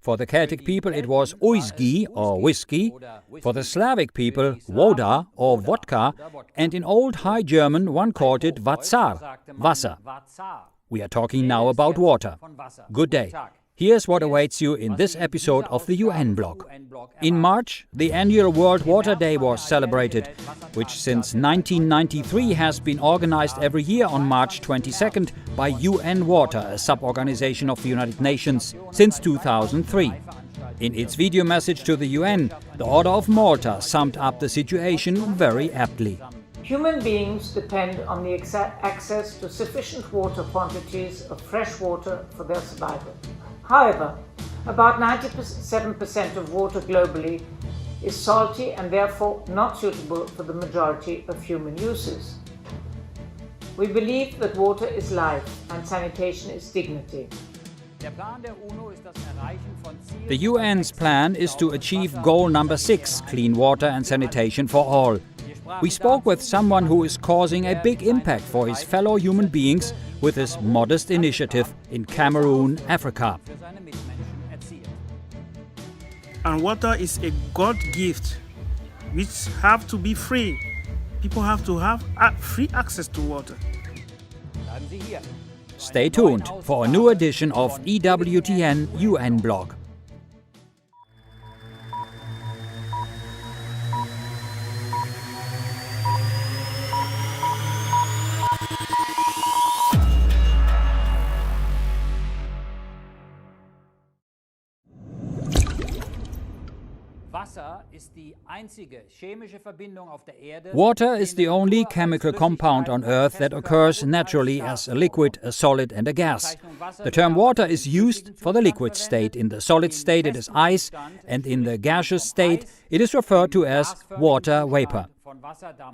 For the Celtic people it was uisgi or whiskey, for the Slavic people voda or vodka, and in Old High German one called it vatsar, Wasser. We are talking now about water. Good day. Here's what awaits you in this episode of the UN blog. In March, the annual World Water Day was celebrated, which since 1993 has been organized every year on March 22nd by UN Water, a sub-organization of the United Nations, since 2003. In its video message to the UN, the Order of Malta summed up the situation very aptly. Human beings depend on the access to sufficient water quantities of fresh water for their survival. However, about 97% of water globally is salty and therefore not suitable for the majority of human uses. We believe that water is life and sanitation is dignity. The UN's plan is to achieve goal number 6, clean water and sanitation for all. We spoke with someone who is causing a big impact for his fellow human beings with his modest initiative in Cameroon, Africa. And water is a God gift which have to be free. People have to have free access to water. Stay tuned for a new edition of EWTN UN blog. Water is the only chemical compound on Earth that occurs naturally as a liquid, a solid and a gas. The term water is used for the liquid state. In the solid state it is ice, and in the gaseous state it is referred to as water vapor.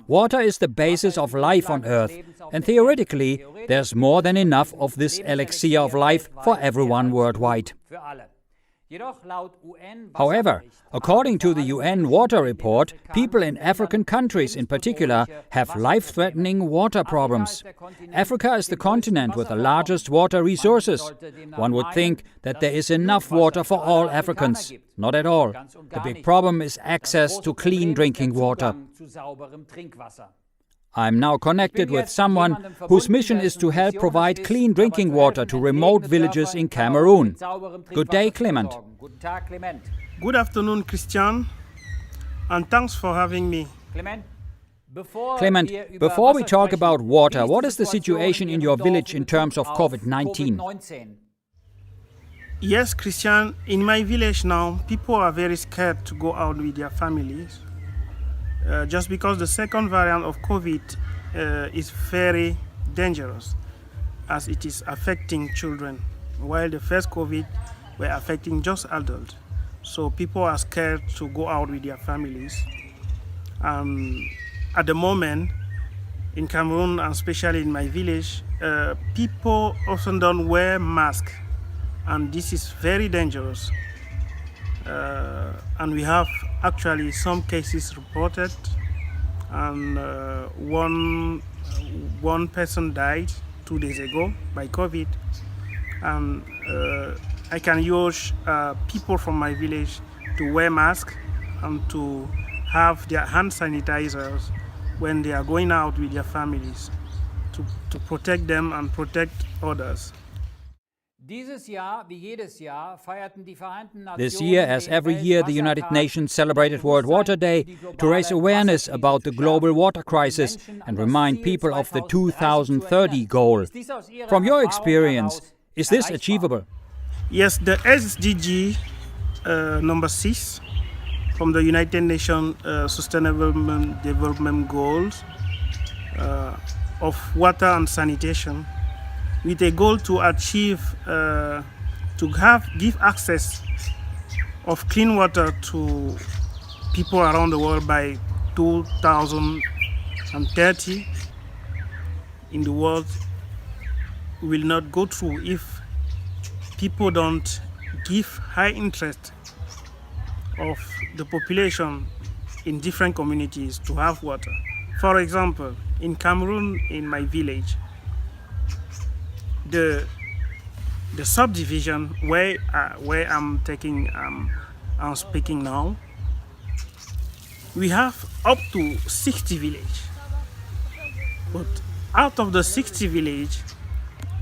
Water is the basis of life on Earth, and theoretically there's more than enough of this elixir of life for everyone worldwide. However, according to the UN Water Report, people in African countries in particular have life-threatening water problems. Africa is the continent with the largest water resources. One would think that there is enough water for all Africans. Not at all. The big problem is access to clean drinking water. I'm now connected with someone whose mission is to help provide clean drinking water to remote villages in Cameroon. Good day, Clement. Good afternoon, Christian, and thanks for having me. Clement, before we talk about water, what is the situation in your village in terms of COVID-19? Yes, Christian, in my village now, people are very scared to go out with their families. Just because the second variant of COVID is very dangerous, as it is affecting children, while the first COVID were affecting just adults. So people are scared to go out with their families. At the moment, in Cameroon, and especially in my village, people often don't wear masks, and this is very dangerous. And we have actually some cases reported, and one person died 2 days ago by COVID. And I can urge people from my village to wear masks and to have their hand sanitizers when they are going out with their families to protect them and protect others. This year, as every year, the United Nations celebrated World Water Day to raise awareness about the global water crisis and remind people of the 2030 goal. From your experience, is this achievable? Yes, the SDG number 6 from the United Nations Sustainable Development Goals of water and sanitation, with a goal to achieve, give access of clean water to people around the world by 2030 in the world will not go through if people don't give high interest of the population in different communities to have water. For example, in Cameroon, in my village, the the subdivision where I'm speaking now, we have up to 60 villages. But out of the 60 villages,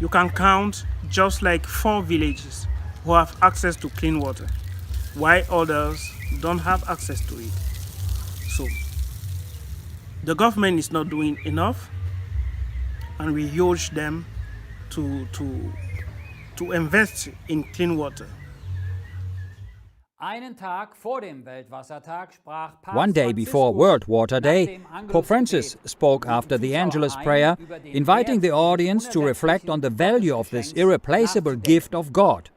you can count just like 4 villages who have access to clean water, while others don't have access to it. So the government is not doing enough, and we urge them to invest in clean water. One day before World Water Day, Pope Francis spoke after the Angelus prayer, inviting the audience to reflect on the value of this irreplaceable gift of God.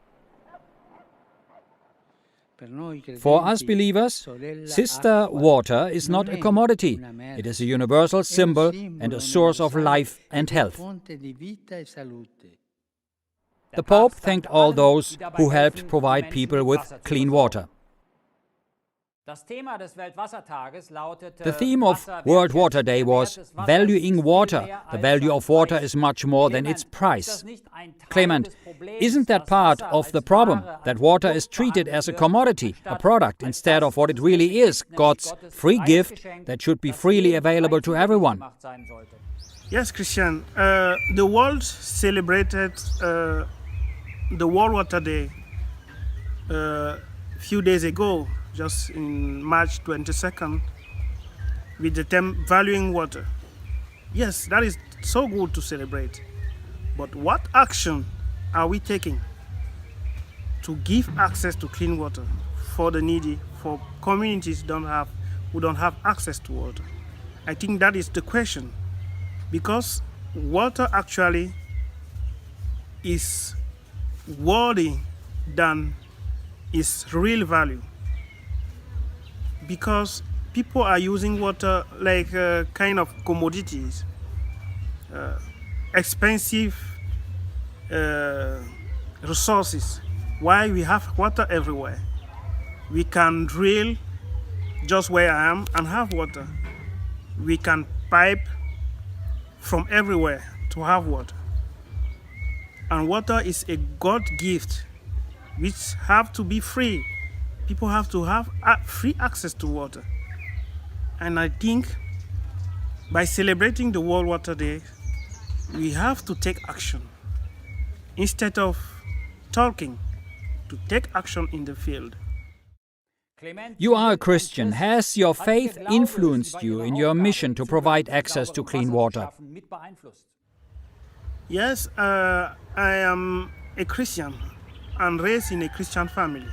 For us believers, Sister Water is not a commodity. It is a universal symbol and a source of life and health. The Pope thanked all those who helped provide people with clean water. The theme of World Water Day was valuing water. The value of water is much more than its price. Clement, isn't that part of the problem, that water is treated as a commodity, a product, instead of what it really is, God's free gift that should be freely available to everyone? Yes, Christian. The world celebrated the World Water Day a few days ago, just in March 22nd, with the theme valuing water. Yes, that is so good to celebrate. But what action are we taking to give access to clean water for the needy, for communities who don't have access to water? I think that is the question, because water actually is worthy than its real value, because people are using water like kind of commodities, expensive resources. Why we have water everywhere? We can drill just where I am and have water. We can pipe from everywhere to have water. And water is a God gift which have to be free. People have to have free access to water. And I think by celebrating the World Water Day, we have to take action. Instead of talking, to take action in the field. You are a Christian. Has your faith influenced you in your mission to provide access to clean water? Yes, I am a Christian and raised in a Christian family.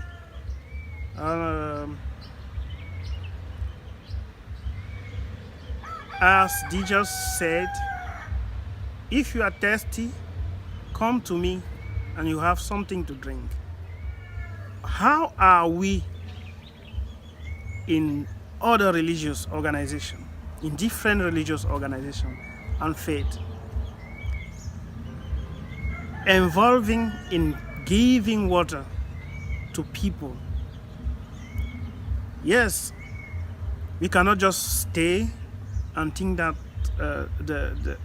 As Jesus said, if you are thirsty, come to me and you have something to drink. How are we in other religious organizations, in different religious organizations and faith, involving in giving water to people? Yes, we cannot just stay and think that the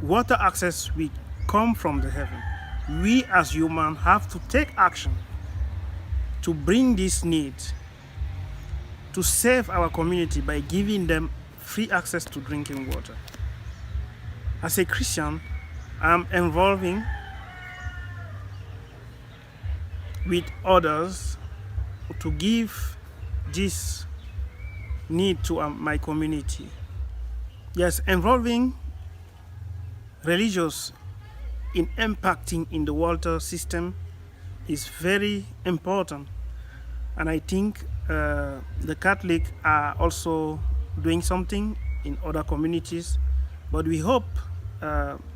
water access will come from the heaven. We as humans have to take action to bring this need, to save our community by giving them free access to drinking water. As a Christian, I'm involving with others to give this need to my community. Yes, involving religious in impacting in the water system is very important. And I think the Catholics are also doing something in other communities, but we hope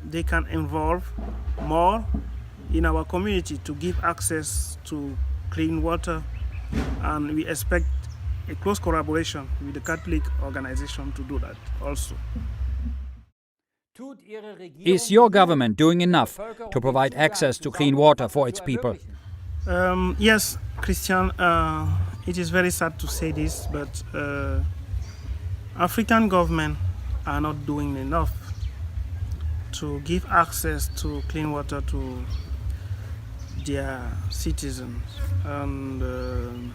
they can involve more in our community to give access to clean water, and we expect a close collaboration with the Catholic organization to do that also. Is your government doing enough to provide access to clean water for its people? Yes, Christian, it is very sad to say this, but African governments are not doing enough to give access to clean water to their citizens, and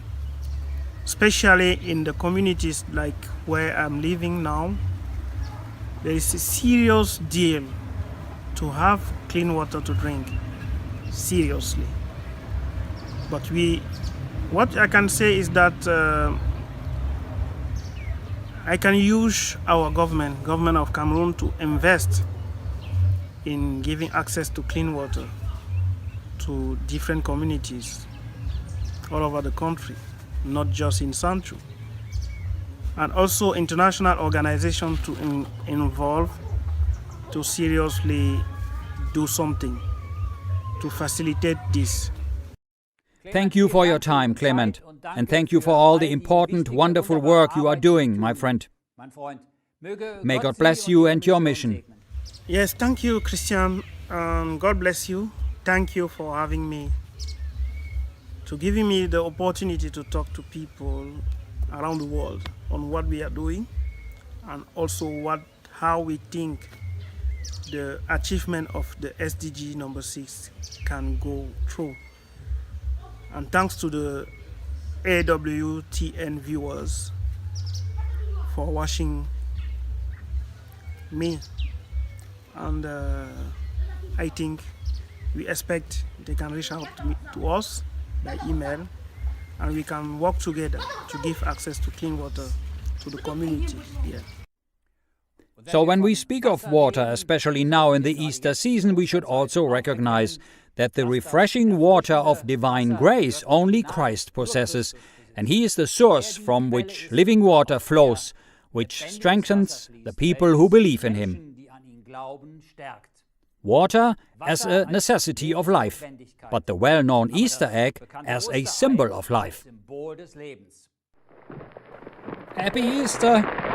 especially in the communities like where I'm living now, there is a serious deal to have clean water to drink, seriously. But what I can say is that I can use our government of Cameroon, to invest in giving access to clean water to different communities all over the country, not just in Sancho. And also international organizations to involve, to seriously do something to facilitate this. Thank you for your time, Clement, and thank you for all the important, wonderful work you are doing, my friend. May God bless you and your mission. Yes, thank you, Christian. God bless you. Thank you for having me, to giving me the opportunity to talk to people around the world on what we are doing, and also how we think the achievement of the SDG number 6 can go through. And thanks to the EWTN viewers for watching me. And I think we expect they can reach out to us by email, and we can work together to give access to clean water to the community here. So when we speak of water, especially now in the Easter season, we should also recognize that the refreshing water of divine grace only Christ possesses, and He is the source from which living water flows, which strengthens the people who believe in Him. Water as a necessity of life, but the well-known Easter egg as a symbol of life. Happy Easter!